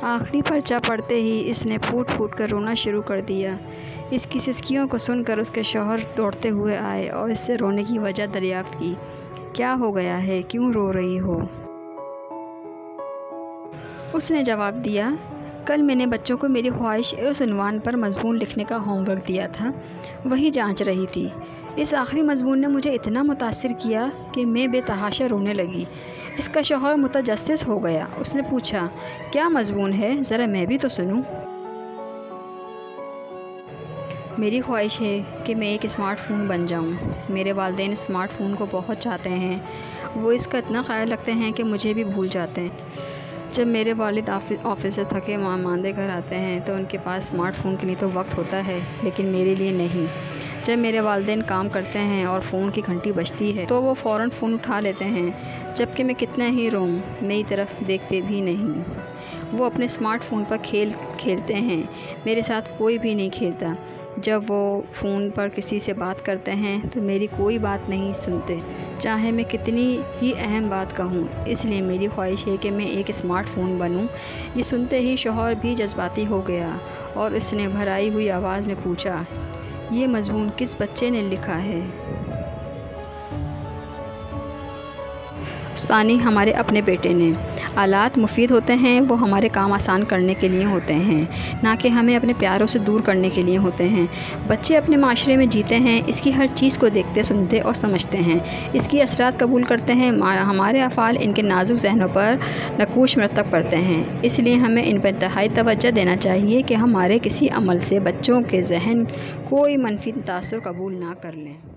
آخری پرچہ پڑھتے ہی اس نے پھوٹ پھوٹ کر رونا شروع کر دیا۔ اس کی سسکیوں کو سن کر اس کے شوہر دوڑتے ہوئے آئے اور اس سے رونے کی وجہ دریافت کی۔ کیا ہو گیا ہے؟ کیوں رو رہی ہو؟ اس نے جواب دیا، کل میں نے بچوں کو میری خواہش اس عنوان پر مضمون لکھنے کا ہوم ورک دیا تھا، وہی جانچ رہی تھی۔ اس آخری مضمون نے مجھے اتنا متاثر کیا کہ میں بے تحاشا رونے لگی۔ اس کا شوہر متجسس ہو گیا۔ اس نے پوچھا، کیا مضمون ہے؟ ذرا میں بھی تو سنوں۔ میری خواہش ہے کہ میں ایک اسمارٹ فون بن جاؤں۔ میرے والدین اسمارٹ فون کو بہت چاہتے ہیں۔ وہ اس کا اتنا خیال رکھتے ہیں کہ مجھے بھی بھول جاتے ہیں۔ جب میرے والد آفس سے تھکے ماندے گھر آتے ہیں تو ان کے پاس اسمارٹ فون کے لیے تو وقت ہوتا ہے، لیکن میرے لیے نہیں۔ جب میرے والدین کام کرتے ہیں اور فون کی گھنٹی بجتی ہے تو وہ فوراً فون اٹھا لیتے ہیں، جبکہ میں کتنا ہی روؤں میری طرف دیکھتے بھی نہیں۔ وہ اپنے اسمارٹ فون پر کھیل کھیلتے ہیں، میرے ساتھ کوئی بھی نہیں کھیلتا۔ جب وہ فون پر کسی سے بات کرتے ہیں تو میری کوئی بات نہیں سنتے، چاہے میں کتنی ہی اہم بات کہوں۔ اس لیے میری خواہش ہے کہ میں ایک اسمارٹ فون بنوں۔ یہ سنتے ہی شوہر بھی جذباتی ہو گیا اور اس نے بھرائی ہوئی آواز میں پوچھا، یہ مضمون کس بچے نے لکھا ہے؟ استانی ہمارے اپنے بیٹے نے۔ آلات مفید ہوتے ہیں، وہ ہمارے کام آسان کرنے کے لیے ہوتے ہیں، نہ کہ ہمیں اپنے پیاروں سے دور کرنے کے لیے ہوتے ہیں۔ بچے اپنے معاشرے میں جیتے ہیں، اس کی ہر چیز کو دیکھتے، سنتے اور سمجھتے ہیں، اس کی اثرات قبول کرتے ہیں۔ ہمارے افعال ان کے نازک ذہنوں پر نقوش مرتب کرتے ہیں، اس لیے ہمیں ان پر انتہائی توجہ دینا چاہیے کہ ہمارے کسی عمل سے بچوں کے ذہن کوئی منفی تاثر قبول نہ کر لیں۔